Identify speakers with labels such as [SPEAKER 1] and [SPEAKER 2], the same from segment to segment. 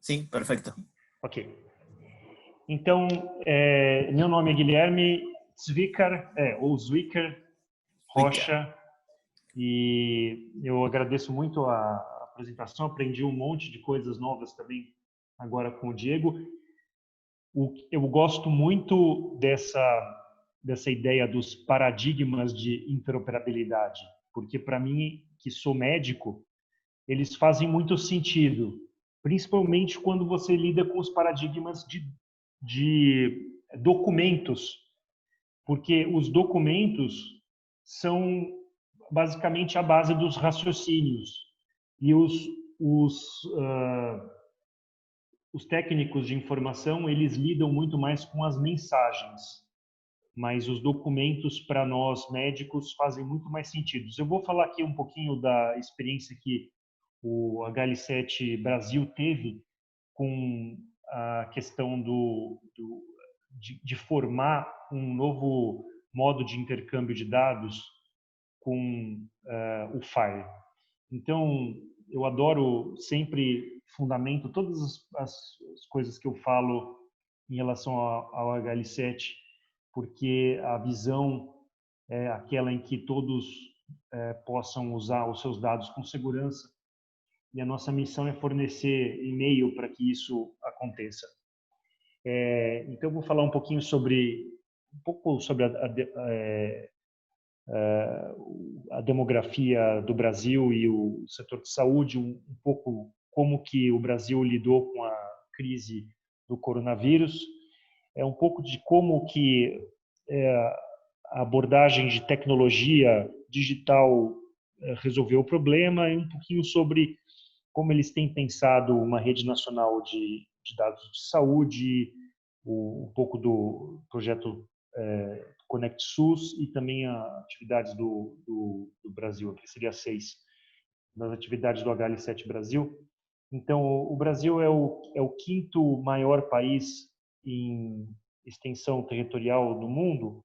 [SPEAKER 1] Sim, perfeito.
[SPEAKER 2] Ok. Então, meu nome é Guilherme Zwicker, ou Zwicker Rocha, e eu agradeço muito a apresentação, aprendi um monte de coisas novas também agora com o Diego. Eu gosto muito dessa ideia dos paradigmas de interoperabilidade, porque para mim, que sou médico, eles fazem muito sentido, principalmente quando você lida com os paradigmas de documentos, porque os documentos são basicamente a base dos raciocínios e os técnicos de informação, eles lidam muito mais com as mensagens, mas os documentos para nós médicos fazem muito mais sentido. Eu vou falar aqui um pouquinho da experiência que o HL7 Brasil teve com a questão de formar um novo modo de intercâmbio de dados com o FHIR. Então, eu adoro, sempre fundamento todas as coisas que eu falo em relação ao HL7, porque a visão é aquela em que todos possam usar os seus dados com segurança, e a nossa missão é fornecer e-mail para que isso aconteça. Então, eu vou falar um pouco sobre a demografia do Brasil e o setor de saúde, um pouco como que o Brasil lidou com a crise do coronavírus, um pouco de como que a abordagem de tecnologia digital resolveu o problema, e um pouquinho sobre como eles têm pensado uma rede nacional de dados de saúde, um pouco do projeto Conect SUS e também as atividades do Brasil, que seria 6 das atividades do HL7 Brasil. Então, o Brasil é o quinto maior país em extensão territorial do mundo,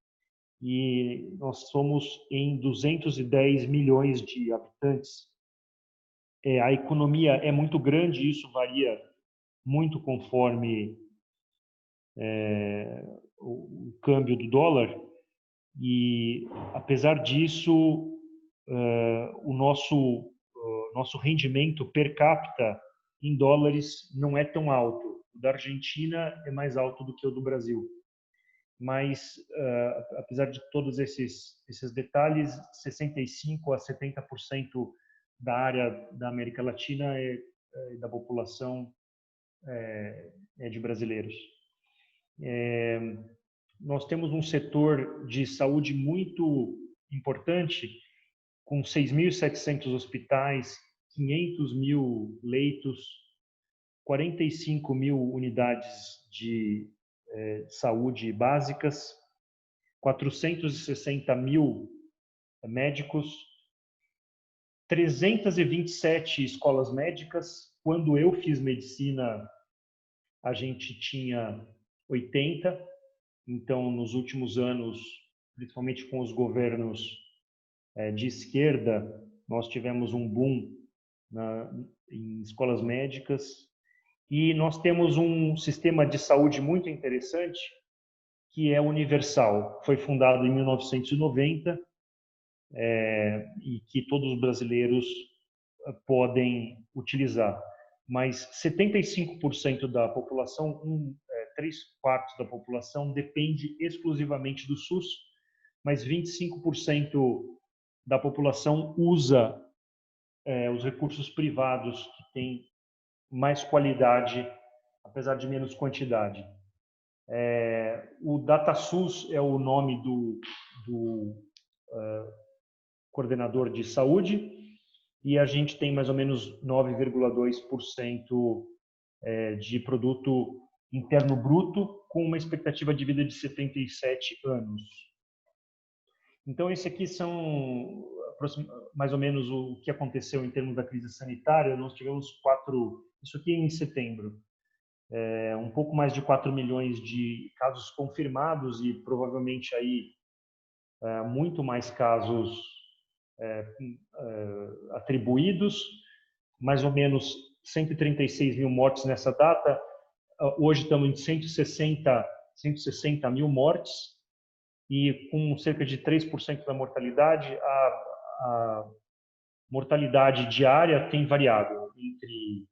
[SPEAKER 2] e nós somos em 210 milhões de habitantes. A economia é muito grande, isso varia muito conforme o câmbio do dólar, e apesar disso, o nosso rendimento per capita em dólares não é tão alto. O da Argentina é mais alto do que o do Brasil. Mas, apesar de todos esses detalhes, 65% a 70% da área da América Latina da população é de brasileiros. Nós temos um setor de saúde muito importante, com 6.700 hospitais, 500 mil leitos, 45 mil unidades de saúde básicas, 460 mil médicos, 327 escolas médicas. Quando eu fiz medicina, a gente tinha 80. Então, nos últimos anos, principalmente com os governos de esquerda, nós tivemos um boom em escolas médicas. E nós temos um sistema de saúde muito interessante, que é universal. Foi fundado em 1990 e que todos os brasileiros podem utilizar. Mas 75% da população, 3/4 da população, depende exclusivamente do SUS, mas 25% da população usa os recursos privados, que têm mais qualidade, apesar de menos quantidade. O DataSUS é o nome do coordenador de saúde, e a gente tem mais ou menos 9,2% de produto interno bruto, com uma expectativa de vida de 77 anos. Então, esse aqui são mais ou menos o que aconteceu em termos da crise sanitária. Nós tivemos isso aqui em setembro, um pouco mais de 4 milhões de casos confirmados e provavelmente aí muito mais casos atribuídos, mais ou menos 136 mil mortes nessa data. Hoje estamos em 160 mil mortes e com cerca de 3% da mortalidade. A mortalidade diária tem variado entre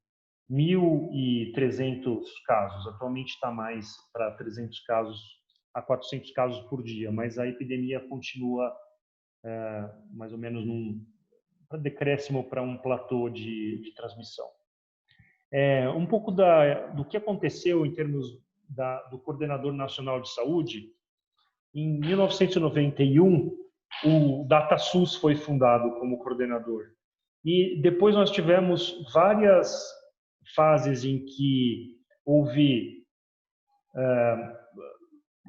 [SPEAKER 2] 1.300 casos. Atualmente está mais para 300 casos a 400 casos por dia, mas a epidemia continua mais ou menos num decréscimo para um platô de transmissão. Um pouco do que aconteceu em termos do Coordenador Nacional de Saúde. Em 1991, o DataSUS foi fundado como coordenador. E depois nós tivemos várias fases em que houve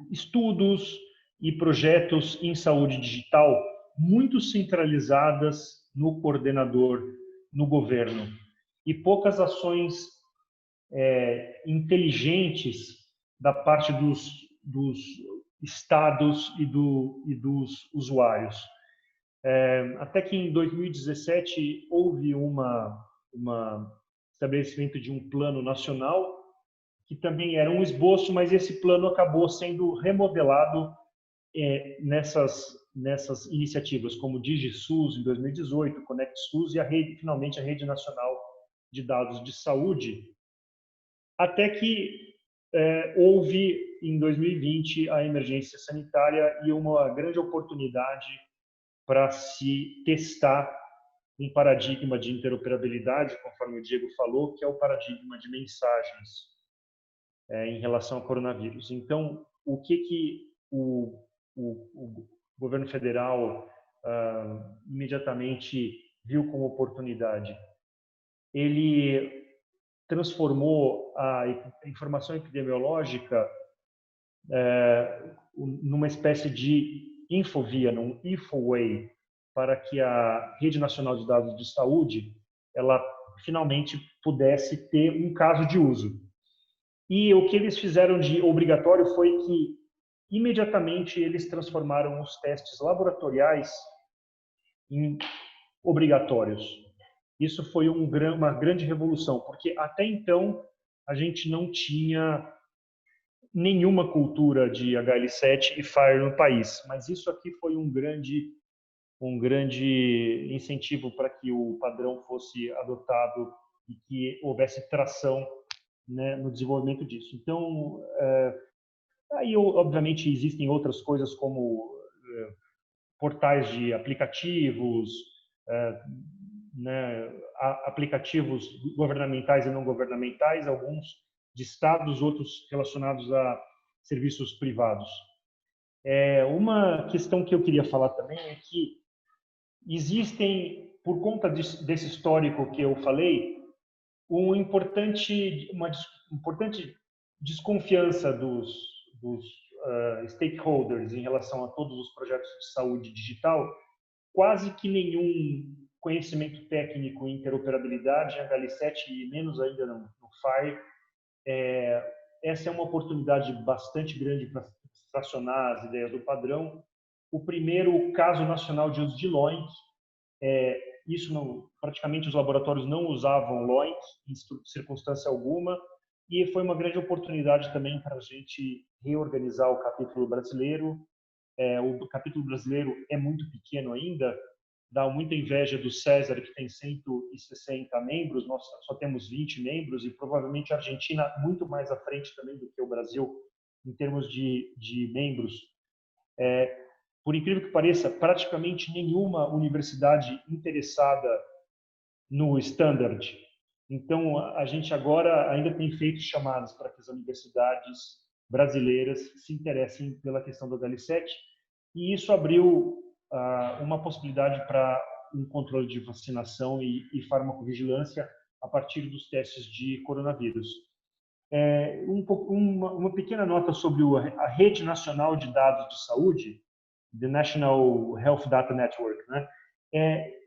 [SPEAKER 2] estudos e projetos em saúde digital muito centralizadas no coordenador, no governo, e poucas ações inteligentes da parte dos estados e dos usuários. Até que em 2017 houve estabelecimento de um plano nacional, que também era um esboço, mas esse plano acabou sendo remodelado nessas iniciativas, como o DigiSUS em 2018, ConectSUS e finalmente a Rede Nacional de Dados de Saúde, até que houve em 2020 a emergência sanitária e uma grande oportunidade para se testar um paradigma de interoperabilidade, conforme o Diego falou, que é o paradigma de mensagens em relação ao coronavírus. Então, o que o governo federal imediatamente viu como oportunidade? Ele transformou a informação epidemiológica numa espécie de infovia, num infoway, para que a Rede Nacional de Dados de Saúde ela finalmente pudesse ter um caso de uso. E o que eles fizeram de obrigatório foi que imediatamente eles transformaram os testes laboratoriais em obrigatórios. Isso foi uma grande revolução, porque até então a gente não tinha nenhuma cultura de HL7 e FHIR no país, mas isso aqui foi um grande incentivo para que o padrão fosse adotado e que houvesse tração, né, no desenvolvimento disso. Então, aí obviamente existem outras coisas como portais de aplicativos, né, aplicativos governamentais e não governamentais, alguns de estados, outros relacionados a serviços privados. Uma questão que eu queria falar também é que existem, por conta desse histórico que eu falei, uma importante desconfiança dos stakeholders em relação a todos os projetos de saúde digital, quase que nenhum conhecimento técnico em interoperabilidade, em HL7 e menos ainda no FHIR. Essa é uma oportunidade bastante grande para tracionar as ideias do padrão. O primeiro caso nacional de uso de LOINC, praticamente os laboratórios não usavam LOINC em circunstância alguma, e foi uma grande oportunidade também para a gente reorganizar o capítulo brasileiro. O capítulo brasileiro é muito pequeno ainda, dá muita inveja do César, que tem 160 membros, nós só temos 20 membros, e provavelmente a Argentina muito mais à frente também do que o Brasil em termos de membros. Por incrível que pareça, praticamente nenhuma universidade interessada no standard. Então, a gente agora ainda tem feito chamadas para que as universidades brasileiras se interessem pela questão do HL7, e isso abriu uma possibilidade para um controle de vacinação e farmacovigilância a partir dos testes de coronavírus. Uma pequena nota sobre a Rede Nacional de Dados de Saúde, the National Health Data Network, né?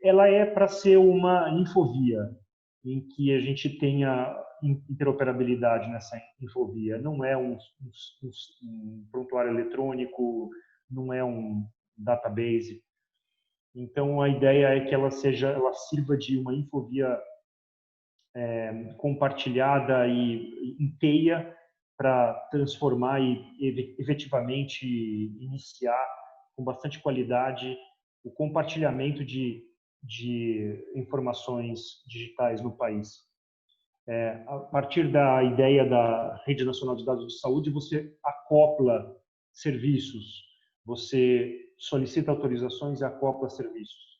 [SPEAKER 2] Ela é para ser uma infovia, em que a gente tenha interoperabilidade nessa infovia. Não é um prontuário eletrônico, não é um database. Então, a ideia é que ela sirva de uma infovia compartilhada e inteira para transformar e efetivamente iniciar com bastante qualidade o compartilhamento de informações digitais no país. A partir da ideia da Rede Nacional de Dados de Saúde, você acopla serviços, você solicita autorizações e acopla serviços.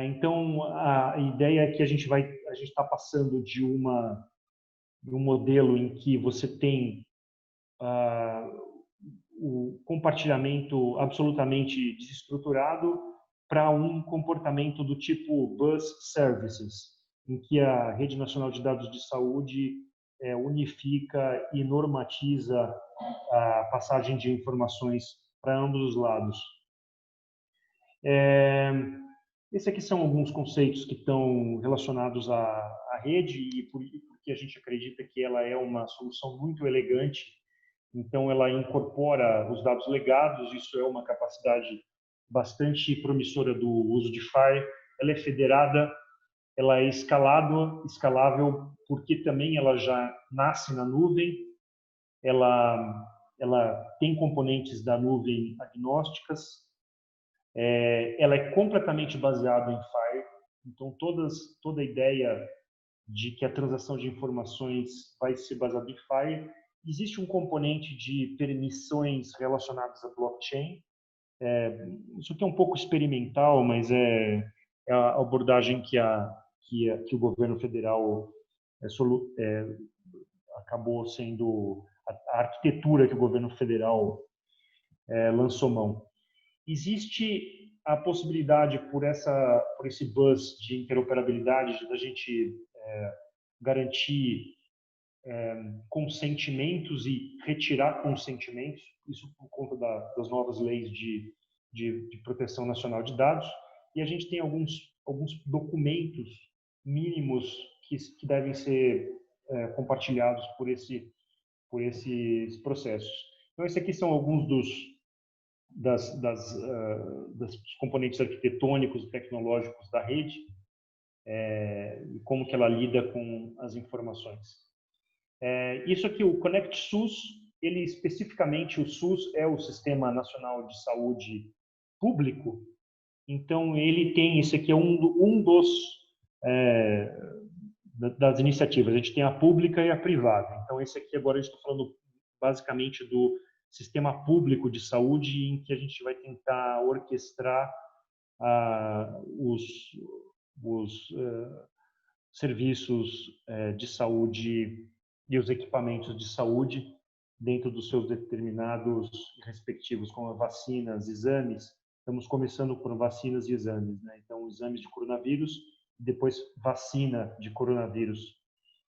[SPEAKER 2] Então, a ideia é que a gente está passando de um modelo em que você tem o compartilhamento absolutamente desestruturado para um comportamento do tipo bus services, em que a Rede Nacional de Dados de Saúde unifica e normatiza a passagem de informações para ambos os lados. Esses aqui são alguns conceitos que estão relacionados à rede e porque a gente acredita que ela é uma solução muito elegante. Então, ela incorpora os dados legados, isso é uma capacidade bastante promissora do uso de FHIR. Ela é federada, ela é escalável, porque também ela já nasce na nuvem, ela tem componentes da nuvem agnósticas, ela é completamente baseada em FHIR, então toda a ideia de que a transação de informações vai ser baseada em FHIR. Existe um componente de permissões relacionadas à blockchain. Isso aqui é um pouco experimental, mas é a abordagem que o governo federal acabou sendo a arquitetura que o governo federal lançou mão. Existe a possibilidade por esse bus de interoperabilidade da gente garantir consentimentos e retirar consentimentos, isso por conta das novas leis de proteção nacional de dados, e a gente tem alguns documentos mínimos que devem ser compartilhados por esses processos. Então, esses aqui são alguns dos componentes arquitetônicos e tecnológicos da rede, e como que ela lida com as informações. Isso aqui, o Connect SUS, ele especificamente, o SUS é o Sistema Nacional de Saúde Público, então ele tem, esse aqui é das iniciativas, a gente tem a pública e a privada, então esse aqui agora a gente está falando basicamente do sistema público de saúde, em que a gente vai tentar orquestrar os serviços de saúde e os equipamentos de saúde dentro dos seus determinados respectivos, como vacinas, exames. Estamos começando por vacinas e exames, né? Então, exames de coronavírus e depois vacina de coronavírus.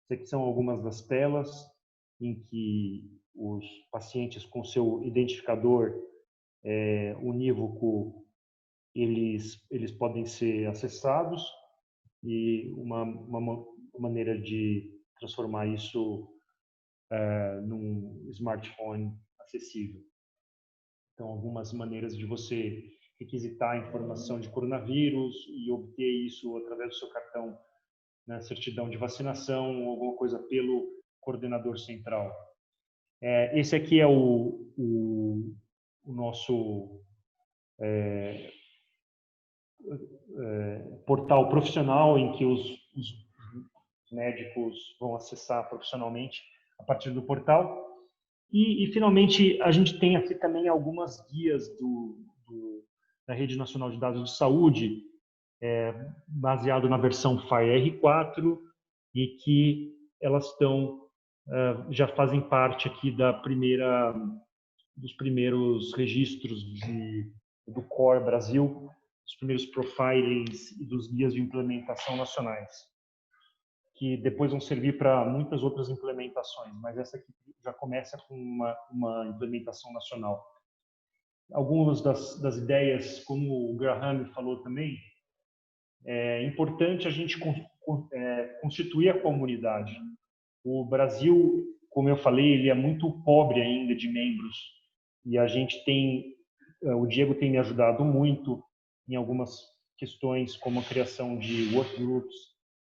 [SPEAKER 2] Essas aqui são algumas das telas em que os pacientes com seu identificador unívoco, eles podem ser acessados, e uma maneira de transformar isso num smartphone acessível. Então, algumas maneiras de você requisitar a informação de coronavírus e obter isso através do seu cartão, né, certidão de vacinação ou alguma coisa pelo coordenador central. Esse aqui é o nosso portal profissional, em que os médicos vão acessar profissionalmente a partir do portal. E finalmente, a gente tem aqui também algumas guias da Rede Nacional de Dados de Saúde, baseado na versão FHIR R4, e que elas já fazem parte aqui dos primeiros registros do Core Brasil, dos primeiros profilings e dos guias de implementação nacionais, que depois vão servir para muitas outras implementações, mas essa aqui já começa com uma implementação nacional. Algumas das ideias, como o Graham falou também, é importante a gente constituir a comunidade. O Brasil, como eu falei, ele é muito pobre ainda de membros, e a gente o Diego tem me ajudado muito em algumas questões, como a criação de workgroups,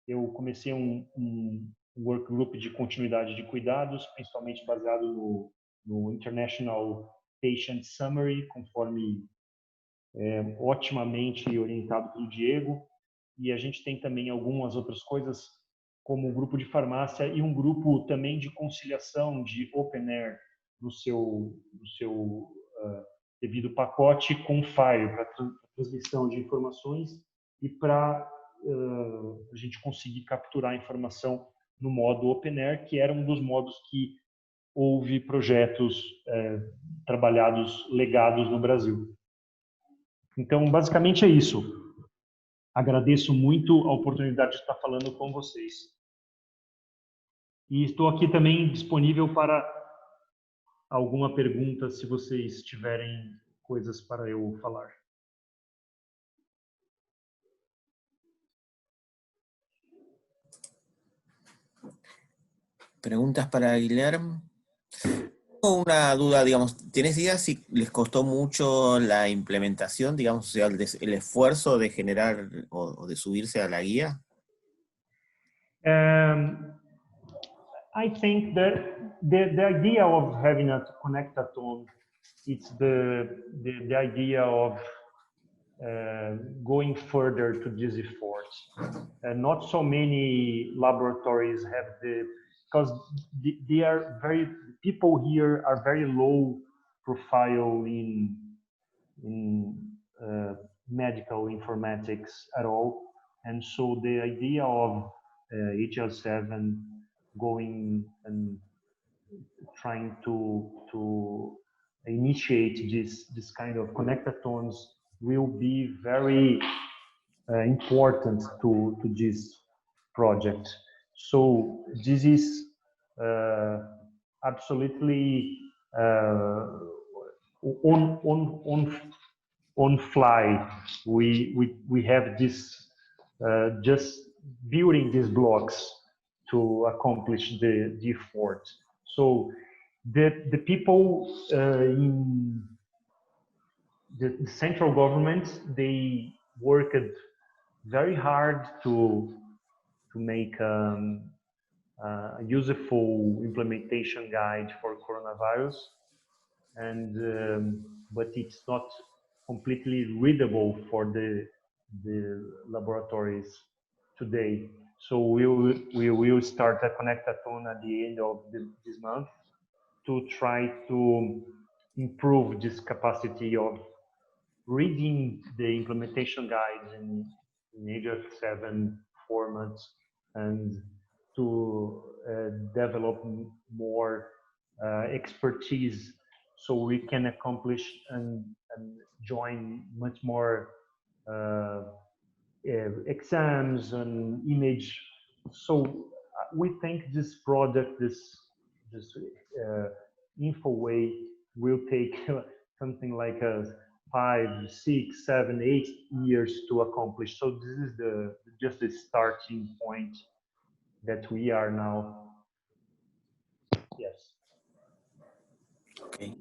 [SPEAKER 2] eu comecei um work group de continuidade de cuidados, principalmente baseado no International Patient Summary, conforme otimamente orientado pelo Diego. E a gente tem também algumas outras coisas, como um grupo de farmácia e um grupo também de conciliação de open air no seu devido pacote com Fire, para transmissão de informações e para a gente conseguir capturar a informação no modo open air, que era um dos modos que houve projetos trabalhados, legados no Brasil. Então, basicamente é isso. Agradeço muito a oportunidade de estar falando com vocês. E estou aqui também disponível para alguma pergunta, se vocês tiverem coisas para eu falar.
[SPEAKER 1] Preguntas para Guilherme. Una duda, digamos, ¿tienes idea si les costó mucho la implementación, digamos, o sea, el esfuerzo de generar o de subirse a la guía?
[SPEAKER 2] I think that the idea of having a connectathon, it's the idea of going further to this effort. Not so many laboratories have because they are people here are very low profile in medical informatics at all. And so the idea of HL7 going and trying to initiate this kind of connectathons will be very important to this project. So this is absolutely on fly. We have this just building these blocks to accomplish the effort. So the people in the central government, they worked very hard to make a useful implementation guide for coronavirus, and but it's not completely readable for the laboratories today. So we will start a connectathon at the end of this month to try to improve this capacity of reading the implementation guides in HL7 formats and to develop more expertise so we can accomplish and join much more exams and image. So we think this project, this InfoWay will take something like 5, 6, 7, 8 years to accomplish. So this is just the starting point that we are now. Yes.
[SPEAKER 1] Okay.